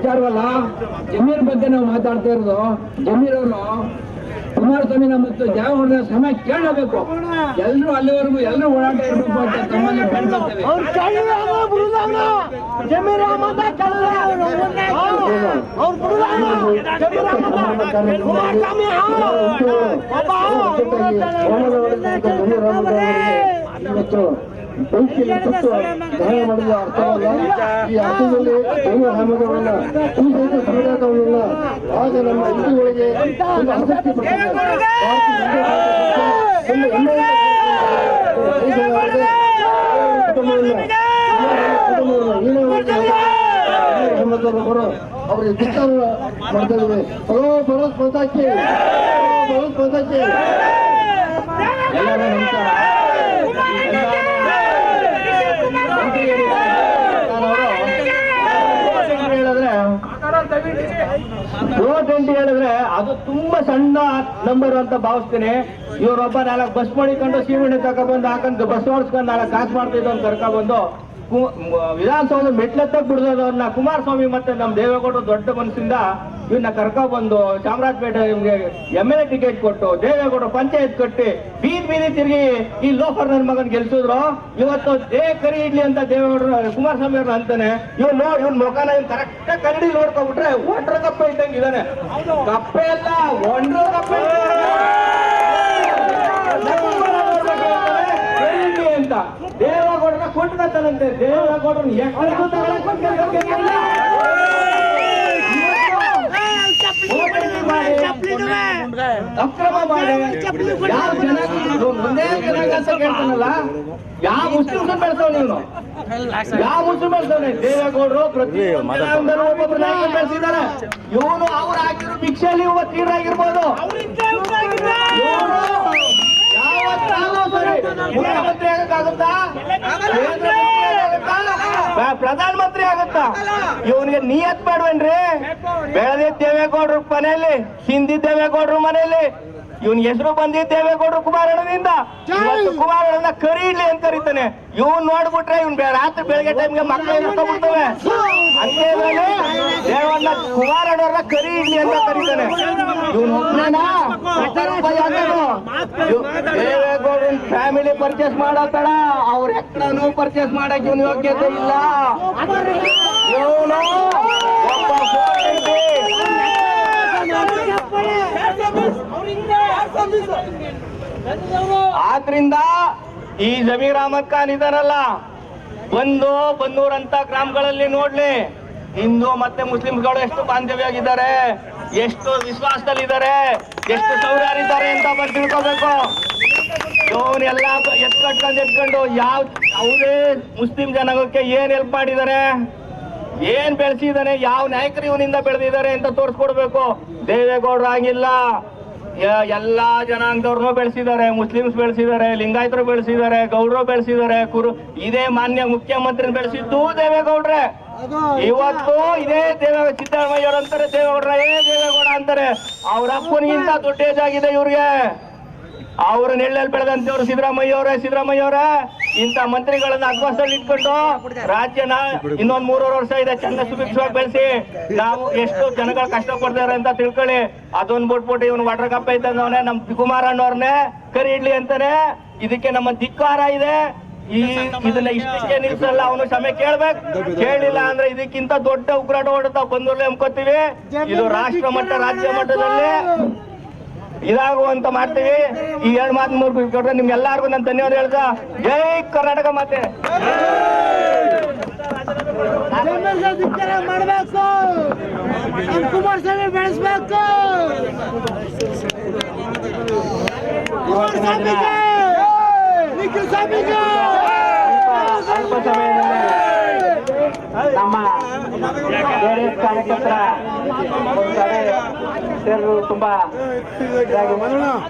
ವಿಚಾರವಲ್ಲ. ಜಮೀರ್ ಬಗ್ಗೆ ನಾವು ಮಾತಾಡ್ತಾ ಇರೋದು. ಜಮೀರ್ ಅವರು ಕುಮಾರಸ್ವಾಮಿ ಮತ್ತು ದೇವೇಗೌಡರ ಸಮಯ ಕೇಳಬೇಕು. ಎಲ್ಲರೂ ಅಲ್ಲಿವರೆಗೂ ಎಲ್ಲರೂ ಓಡಾಟ ಇರಬೇಕು ಅಂತ ತಮ್ಮಲ್ಲಿ ಬೇಡ್ಕೊಳ್ತೇವೆ. ಇವತ್ತು ಪರೀಕ್ಷೆಯಲ್ಲಿ ಕೊಟ್ಟು ಸಹಾಯ ಮಾಡಿದ ಅರ್ಥವಲ್ಲ. ಈ ಅರ್ಥದಲ್ಲಿ ಅಹಮದವನ್ನ ಸೂರ್ಯಾದವನ್ನ ಆಗ ನಮ್ಮ ಹಿಂದೂಗಳಿಗೆ ಒಂದು ಆಸಕ್ತಿ ಪಡ್ತಾರೆ. ಅವರಿಗೆ ಚಿತ್ತಾರ ಮಾಡ್ತಾ ಇದ್ದೇವೆ. ಬರೋದ್ ಬಂದಾಕಿ ಎಲ್ಲರ ನಮಸ್ಕಾರ. ಹೇಳಿದ್ರೆ ಅದು ತುಂಬಾ ಸಣ್ಣ ನಂಬರ್ ಅಂತ ಭಾವಿಸ್ತೀನಿ. ಇವರೊಬ್ಬ 4 ಬಸ್ ಮಾಡಿಕೊಂಡು ಸೀಮೆಣ್ಣೆ ತಗೊಬಂದು ಹಾಕೊಂಡು ಬಸ್ ಓಡಿಸ್ಕೊಂಡು 4 ಕಾಸು ಮಾಡ್ತಿದ್ದ ಅಂತ ಕರ್ಕೊಬಂದು ವಿಧಾನಸೌಧ ಮೆಟ್ಲೆತ್ತಕ್ಕೆ ಬಿಡೋದವ್ರನ್ನ ಕುಮಾರಸ್ವಾಮಿ ಮತ್ತೆ ನಮ್ಮ ದೇವೇಗೌಡರು ದೊಡ್ಡ ಮನಸ್ಸಿಂದ ಇವನ್ನ ಕರ್ಕೊಬಂದು ಚಾಮರಾಜಪೇಟೆ ನಿಮ್ಗೆ MLA ಟಿಕೆಟ್ ಕೊಟ್ಟು ದೇವೇಗೌಡರು ಪಂಚಾಯತ್ ಕಟ್ಟಿ ಬೀದಿ ತಿರುಗಿ ಈ ಲೋಫರ್ ನನ್ನ ಮಗನ್ ಗೆಲ್ಸಿದ್ರು. ಇವತ್ತು ಕರಿ ಇಡ್ಲಿ ಅಂತ ದೇವೇಗೌಡರು ಕುಮಾರಸ್ವಾಮಿ ಅವ್ರನ್ನ ಅಂತಾನೆ. ಇವ್ನ ಮುಖನ ಕರೆಕ್ಟ್ ಕನ್ನಡಿ ನೋಡ್ಕೊಂಡ್ಬಿಟ್ರೆ ಒಡ್ರ ಕಪ್ಪೆ ಇದ್ದಂಗೆ ಇದಾನೆ. ಕಪ್ಪೆ ಎಲ್ಲ ಒಂಡ್ರ ಕಪ್ಪೆ ಅಂತ ದೇವೇಗೌಡರ ಕೊಟ್ಕೊತಾನಂತೆ. ದೇವೇಗೌಡರನ್ನ ಅಕ್ರಮ ಮಾಡಿ ಯಾವ ಒಂದೇ ಜನಾಂಗ ಕೇಳ್ತಾನಲ್ಲ, ಯಾವ ಮುಸ್ಲಿಮ್ಸ್ ಬೆಳೆಸವ್ ನೀನು? ಯಾವ ಮುಸ್ಲಿಂ ಬೆಳೆಸವ್ನೆ? ದೇವೇಗೌಡರು ಪ್ರತಿ ಒಬ್ಬೊಬ್ರು ನಾಯಕ ಬೆಳೆಸಿದ್ದಾರೆ. ಇವನು ಅವ್ರು ಹಾಕಿರೋ ಭಿಕ್ಷೆಯಲ್ಲಿ ತೀರಾಗಿರ್ಬೋದು. ಮುಖ್ಯಮಂತ್ರಿ ಆಗಕ್ಕಾಗುತ್ತಾ? ಪ್ರಧಾನಮಂತ್ರಿ ಆಗುತ್ತಾ? ಇವನಿಗೆ ನಿಯತ್ ಬೇಡವೇನ್ರಿ? ಬೆಳೆದಿದ್ದ ದೇವೇಗೌಡರು ಮನೆಯಲ್ಲಿ, ಹಿಂದಿ ದೇವೇಗೌಡರು ಮನೆಯಲ್ಲಿ ಇವನ್ ಹೆಸರು ಬಂದಿದ್ದ ದೇವೇಗೌಡರು ಕುಮಾರಣ್ಣನಿಂದ. ಇವತ್ತು ಕುಮಾರಣ್ಣನ ಕರಿ ಇಡ್ಲಿ ಅಂತ ಕರೀತಾನೆ. ಇವನ್ ನೋಡ್ಬಿಟ್ರೆ ಇವ್ನ್ ರಾತ್ರಿ ಬೆಳಗ್ಗೆ ಟೈಮ್ಗೆ ಮಕ್ಕಳು ಇಟ್ಕೊಂಡ್ಬಿಡ್ತವೆ. ಅದೇ ಮೇಲೆ ದೇವಣ್ಣ ಕುಮಾರಣ್ಣವ್ರನ್ನ ಕರಿ ಇಡ್ಲಿ ಅಂತ ಕರೀತಾನೆ. ಇವನ್ ದೇವೇಗೌಡನ್ ಫ್ಯಾಮಿಲಿ ಪರ್ಚೇಸ್ ಮಾಡತ್ತಾಳ, ಅವ್ರ ಎಕ್ಕಡನು ಪರ್ಚೇಸ್ ಮಾಡಕ್ ಇವನ್ ಯೋಗ್ಯತೆ ಇಲ್ಲ. ಇವನು ಆದ್ರಿಂದ ಈ ಜಮೀರ್ ಅಹಮದ್ ಖಾನ್ ಇದಾರಲ್ಲ, ಬನ್ನೂರಂತ ಗ್ರಾಮಗಳಲ್ಲಿ ನೋಡ್ಲಿ ಹಿಂದೂ ಮತ್ತೆ ಮುಸ್ಲಿಮ್ಗಳು ಎಷ್ಟು ಬಾಂಧವ್ಯಾಗಿದ್ದಾರೆ, ಎಷ್ಟು ವಿಶ್ವಾಸದಲ್ಲಿದ್ದಾರೆ, ಎಷ್ಟು ಸೌರ್ಯರಿದ್ದಾರೆ ಅಂತ ಬಂದು ತಿಳ್ಕೋಬೇಕು. ಇವನ್ನೆಲ್ಲ ಎತ್ಕೊಂಡು ಯಾವುದೇ ಮುಸ್ಲಿಂ ಜನಾಂಗಕ್ಕೆ ಏನ್ ಹೆಲ್ಪ್ ಮಾಡಿದ್ದಾರೆ, ಏನ್ ಬೆಳೆಸಿದಾನೆ, ಯಾವ ನಾಯಕರು ಇವನಿಂದ ಬೆಳೆದಿದ್ದಾರೆ ಅಂತ ತೋರಿಸ್ಕೊಡ್ಬೇಕು. ದೇವೇಗೌಡರು ಆಗಿಲ್ಲ, ಎಲ್ಲಾ ಜನಾಂಗದವ್ರನ್ನೂ ಬೆಳೆಸಿದ್ದಾರೆ, ಮುಸ್ಲಿಮ್ಸ್ ಬೆಳೆಸಿದ್ದಾರೆ, ಲಿಂಗಾಯತರು ಬೆಳೆಸಿದ್ದಾರೆ, ಗೌಡರು ಬೆಳೆಸಿದ್ದಾರೆ, ಇದೇ ಮಾನ್ಯ ಮುಖ್ಯಮಂತ್ರಿ ಬೆಳೆಸಿದ್ದು ದೇವೇಗೌಡ್ರೆ. ಇವತ್ತು ಇದೇ ಸಿದ್ದರಾಮಯ್ಯ ಅವ್ರು ಅಂತಾರೆ ದೇವೇಗೌಡ್ರ ದೇವೇಗೌಡ ಅಂತಾರೆ. ಅವ್ರ ಅಪ್ಪನಿಗಿಂತ ದೊಡ್ಡ ಏಜ್ ಆಗಿದೆ ಇವ್ರಿಗೆ. ಅವ್ರ ನೆಳ್ಳಲ್ಲಿ ಬೆಳೆದಂತವ್ರು ಸಿದ್ದರಾಮಯ್ಯ ಅವರೇ ಇಂಥ ಮಂತ್ರಿಗಳನ್ನ ಅಗ್ವಾಸದಲ್ಲಿ ಇಟ್ಕೊಂಡು ರಾಜ್ಯನ ಇನ್ನೊಂದ್ 3 ವರ್ಷ ಇದೆ ಚಂದ ಸುಭಿಕ್ಷವಾಗಿ ಬೆಳೆಸಿ ನಾವು ಎಷ್ಟು ಜನಗಳು ಕಷ್ಟ ಪಡ್ತಾರೆ ಅಂತ ತಿಳ್ಕೊಳ್ಳಿ. ಅದೊಂದು ಬಿಟ್ಬಿಟ್ಟು ಇವನು ವಾಟರ್ ಕಪ್ಪ ಇದ್ದಂಗವನೇ ನಮ್ ಕುಮಾರಣ್ಣವ್ರನ್ನೇ ಕರಿ ಇಡ್ಲಿ ಅಂತಾನೆ. ಇದಕ್ಕೆ ನಮ್ಮ ಧಿಕ್ಕಾರ ಇದೆ. ಇದನ್ನ ಇಷ್ಟಕ್ಕೆ ನಿಲ್ಸಲ್ಲ, ಅವನು ಕ್ಷಮೆ ಕೇಳ್ಬೇಕು. ಕೇಳಿಲ್ಲ ಅಂದ್ರೆ ಇದಕ್ಕಿಂತ ದೊಡ್ಡ ಉಗ್ರಾಟ ಹೊಡೆದ ಬಂದೂರ್ಲೆ ಅಂಬ್ಕೋತೀವಿ. ಇದು ರಾಷ್ಟ್ರ ಮಟ್ಟ ರಾಜ್ಯ ಮಟ್ಟದಲ್ಲಿ ಇದಾಗುವಂತ ಮಾಡ್ತೀವಿ. ಈ 2 ಮಾತು 3 ಕೊಟ್ರೆ ನಿಮ್ಗೆಲ್ಲರಿಗೂ ನಾನು ಧನ್ಯವಾದ ಹೇಳ್ತಾ ಜೈ ಕರ್ನಾಟಕ ಮಾತೆ. ಮಾಡಬೇಕು, ಕುಮಾರಸ್ವಾಮಿ ಬೆಳೆಸಬೇಕು. ನಮ್ಮ ಜೆಡಿಎಸ್ ಕಾರ್ಯಕರ್ತರ ಸೇರಲು ತುಂಬಾ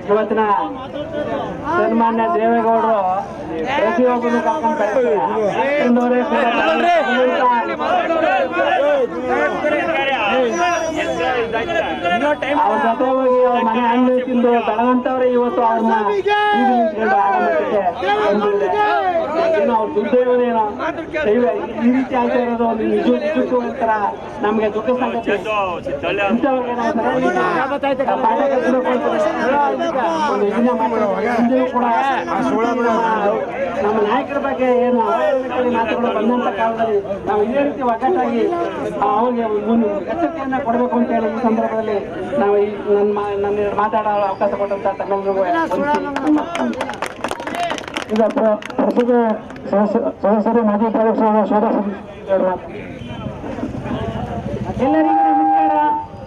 ಇವತ್ತಿನ ಸನ್ಮಾನ್ಯ ದೇವೇಗೌಡರು ಪ್ರತಿಯೊಬ್ಬರು ಕರ್ಕೊಂಡು ಅವ್ರ ಜೊತೆ ಹೋಗಿ ಅವ್ರ ಮನೆ ಹಣ್ಣು ತಿಂದು ಬೆಳಗಂತವ್ರೆ ಇವತ್ತು ಅವ್ರನ್ನ ಆಗಮನಕ್ಕೆ ಏನೋ ಅವ್ರ ದುರ್ದೈವನೇನೋ ಈ ರೀತಿ ಆಗ್ತಾ ಇರೋದು ಒಂದು ನಿಜಕ್ಕೂ ಒಂಥರ ನಮ್ಗೆ ದುಃಖ ಸಂಗತಿ. ಇಂಥವ್ರಿಗೆ ನಾವು ಸರಿಯಾಗಿ ಪಾಠ ಕಲಿಸ್ಬೇಕು ಅಂತ ಒಂದು ಇದನ್ನ ಮಾಡ್ತೀವಿ. ಹಿಂದೆಯೂ ಕೂಡ ನಮ್ಮ ನಾಯಕರ ಬಗ್ಗೆ ಏನು ಅವಹೇಳನಕಾರಿ ಮಾತುಗಳು ಬಂದಂತ ಕಾಲದಲ್ಲಿ ನಾವು ಇದೇ ರೀತಿ ಒಗ್ಗಟ್ಟಾಗಿ ಅವ್ರಿಗೆ ಎಚ್ಚರಿಕೆಯನ್ನ ಕೊಡಬೇಕು ಅಂತ ಹೇಳಿ ಈ ಸಂದರ್ಭದಲ್ಲಿ ನಾವು ಈ ನನ್ನ ಮಾತಾಡೋ ಅವಕಾಶ ಕೊಟ್ಟಂತ ತಮ್ಮೆಲ್ಲರಿಗೂ ಈಗ ಪಕ್ಷದ ಸದಸ್ಯರು ಮಾಜಿ ಉಪಾಧ್ಯಕ್ಷರಾದ ಶೋಧಾ ಎಲ್ಲರಿಗೂ ನಮಸ್ಕಾರ.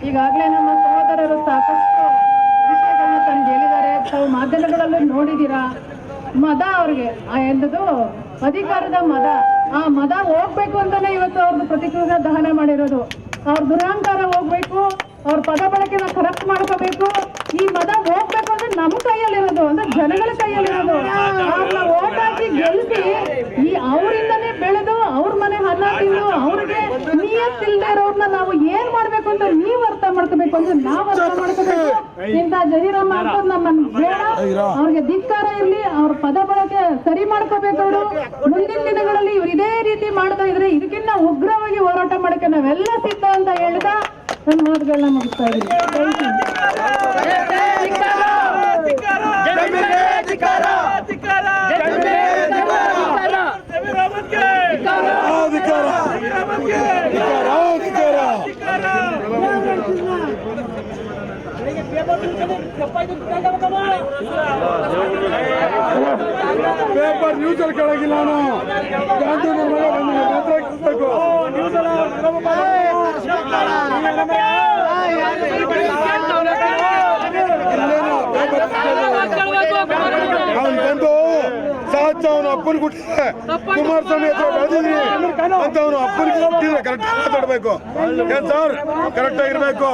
ಈಗಾಗಲೇ ನಮ್ಮ ಸಹೋದರರು ಸಾಕಷ್ಟು ವಿಷಯಗಳನ್ನ ತಂದು ಹೇಳಿದ್ದಾರೆ. ತಾವು ಮಾಧ್ಯಮಗಳಲ್ಲೂ ನೋಡಿದ್ದೀರಾ. ಮದ ಅವ್ರಿಗೆ ಎಂದದು ಅಧಿಕಾರದ ಮದ, ಆ ಮದ ಹೋಗ್ಬೇಕು ಅಂತಾನೆ ಇವತ್ತು ಅವ್ರದ್ದು ಪ್ರತಿಕೂಲ ದಹನ ಮಾಡಿರೋದು. ಅವ್ರ ದುರಹಂಕಾರ ಹೋಗ್ಬೇಕು, ಅವ್ರ ಪದ ಬಳಕೆನ ಕರೆಕ್ಟ್ ಮಾಡ್ಕೋಬೇಕು. ಈ ಮದ ಹೋಗ್ಬೇಕು ಅಂದ್ರೆ ನಮ್ಮ ಕೈಯಲ್ಲಿರೋದು, ಅಂದ್ರೆ ಜನಗಳ ಕೈಯಲ್ಲಿರೋದು. ಅವ್ರನ್ನ ಓಟ್ ಹಾಕಿ ಗೆಲ್ಸಿ ಈ ಅವರಿಂದನೇ ಬೆಳೆದು ಅವ್ರ ಮನೆ ಅನ್ನ ತಿಂದು ಅವ್ರಿಗೆ ನಿಯತ್ತಿಲ್ದೇ ಇರೋರ್ನ ನಾವು ಏನ್ ಮಾಡ್ಬೇಕು ಅಂತ ನೀವ್ ಅರ್ಥ ಮಾಡ್ಕೋಬೇಕು ಅಂದ್ರೆ ನಾವ್ ಅರ್ಥ ಮಾಡ್ಕೋಬೇಕು. ಇಂಥ ಜರೀರಾಮ್ ಮಾಡೋದು ನಮ್ಮನ್ನ ಬೇಡ. ಅವ್ರಿಗೆ ಧಿಕ್ಕಾರ ಇರ್ಲಿ, ಅವ್ರ ಪದ ಬಳಕೆ ಸರಿ ಮಾಡ್ಕೋಬೇಕು. ಅವರು ಮುಂದಿನ ದಿನಗಳಲ್ಲಿ ಇವ್ರು ಇದೇ ರೀತಿ ಮಾಡ್ತಾ ಇದ್ರೆ ಇದಕ್ಕಿಂತ ಉಗ್ರವಾಗಿ ಹೋರಾಟ ಮಾಡಕ್ಕೆ ನಾವೆಲ್ಲ ಸಿದ್ಧ ಅಂತ ಹೇಳ್ದ ನನ್ನ ಮಾತುಗಳನ್ನ ಮುಗಿಸ್ತಾ ಇದ್ದೀನಿ. ಪೇಪರ್ ನ್ಯೂಸ್ ಅಲ್ಲಿ ಕೆಳಗಿಲ್ಲ ನಾನು ಗಾಂಧಿ ಅವನು ಬಂದು ಸಾಚ ಅವನ ಅಪ್ಪನ ಕೊಟ್ಟಿದ್ರೆ ಕುಮಾರಸ್ವಾಮಿ ಹತ್ರ ಬೆಳೆದಿದ್ರಿ ಅಂತ ಅವನು ಅಪ್ಪನಿಗೆ ಕೊಟ್ಟಿದ್ರೆ ಕರೆಕ್ಟ್ ಮಾತಾಡ್ಬೇಕು. ಏನ್ ಸರ್ ಕರೆಕ್ಟ್ ಆಗಿರ್ಬೇಕು.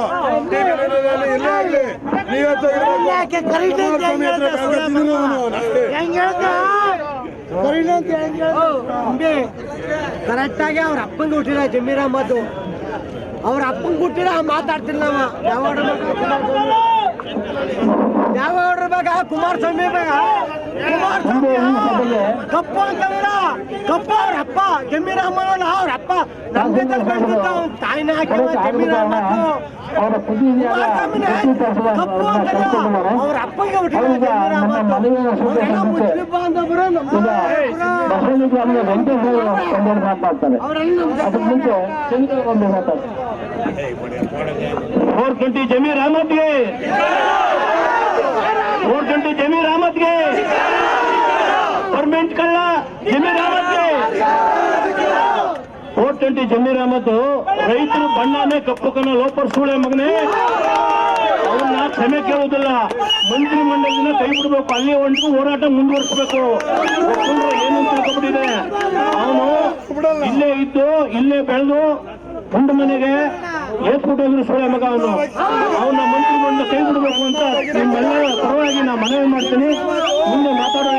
ಎಲ್ಲೇ ಆಗ್ಲಿ ನೀವ್ ಹತ್ರ ಇರ್ಬೇಕು. ಕುಮಾರಸ್ವಾಮಿ ಹತ್ರ ಕರೆಕ್ಟ್ ಆಗಿ ಅವ್ರ ಅಪ್ಪಂಗೆ ಹುಟ್ಟಿಲ್ಲ ಜಮೀರ್ ಅಹಮದ್. ಅವ್ರ ಅಪ್ಪಂಗೆ ಹುಟ್ಟಿಲ್ಲ ಮಾತಾಡ್ತಿಲ್ಲ ನಾವು. ಯಾವ್ರ ಬೇಗ ಕುಮಾರಸ್ವಾಮಿ ಬೇಗ ಕಪ್ಪು ಅಂತಂದ್ರ ಕಪ್ಪ ಅವ್ರ ಅಪ್ಪ ಜಮೀರ್ ಅಹಮದ್. ಅವ್ರ ಅಪ್ಪ ನಮ್ಮ ಜೊತೆ ಬೆಳೆದಿದ್ದ ತಾಯಿನ ಹಾಕಿವ ಜಮೀರ್ ಅಹಮದ್. ಕಪ್ಪು ಅಂತಂದ್ರ ಅವ್ರ ಅಪ್ಪಂಗೆ ಹುಟ್ಟಿಲ್ಲ ಜಮೀರ್ ಅಹಮದ್. ಮುಸ್ಲಿಂ ಬಾಂಧವರು ಮುಂಚೆ 420 ಜಮೀರ್ ಅಹಮದ್ಗೆ, 420 ಜಮೀರ್ ಅಹಮದ್ಗೆ, ಪರ್ಮನೆಂಟ್ ಕಳ್ಳ ಜಮೀರ್ ಅಹಮದ್ಗೆ. 420 ಜಮೀರ್ ಅಹಮದ್ ರೈತರು ಬಣ್ಣನೇ ಕಪ್ಪು ಕನ್ನ ಲೋಪರ್ ಸೂಳೆ ಮಗನೇ, ಅವ್ರನ್ನ ಕ್ಷಮೆ ಕೇಳುವುದಿಲ್ಲ. ಮಂತ್ರಿ ಮಂಡಲದಿಂದ ಕೈ ಬಿಡಬೇಕು, ಅಲ್ಲಿ ಒಂಟು ಹೋರಾಟ ಮುಂದುವರಿಸಬೇಕು. ಏನು ತಿಳ್ಕೊಬಿಟ್ಟಿದೆ. ಅವನು ಇಲ್ಲೇ ಇದ್ದು ಇಲ್ಲೇ ಬೆಳೆದು ಗಂಡು ಮನೆಗೆ ಏತ್ಬಿಟ್ಟೋದ್ರು ಸೂಳೆ ಮಗ. ಅವನ ಮಂತ್ರಿ ಮಂಡಲ ಕೈ ಬಿಡಬೇಕು ಅಂತ ನಿಮ್ಮೆಲ್ಲರ ಪರವಾಗಿ ನಾ ಮನವಿ ಮಾಡ್ತೀನಿ. ಮುಂದೆ ಮಾತಾಡೋ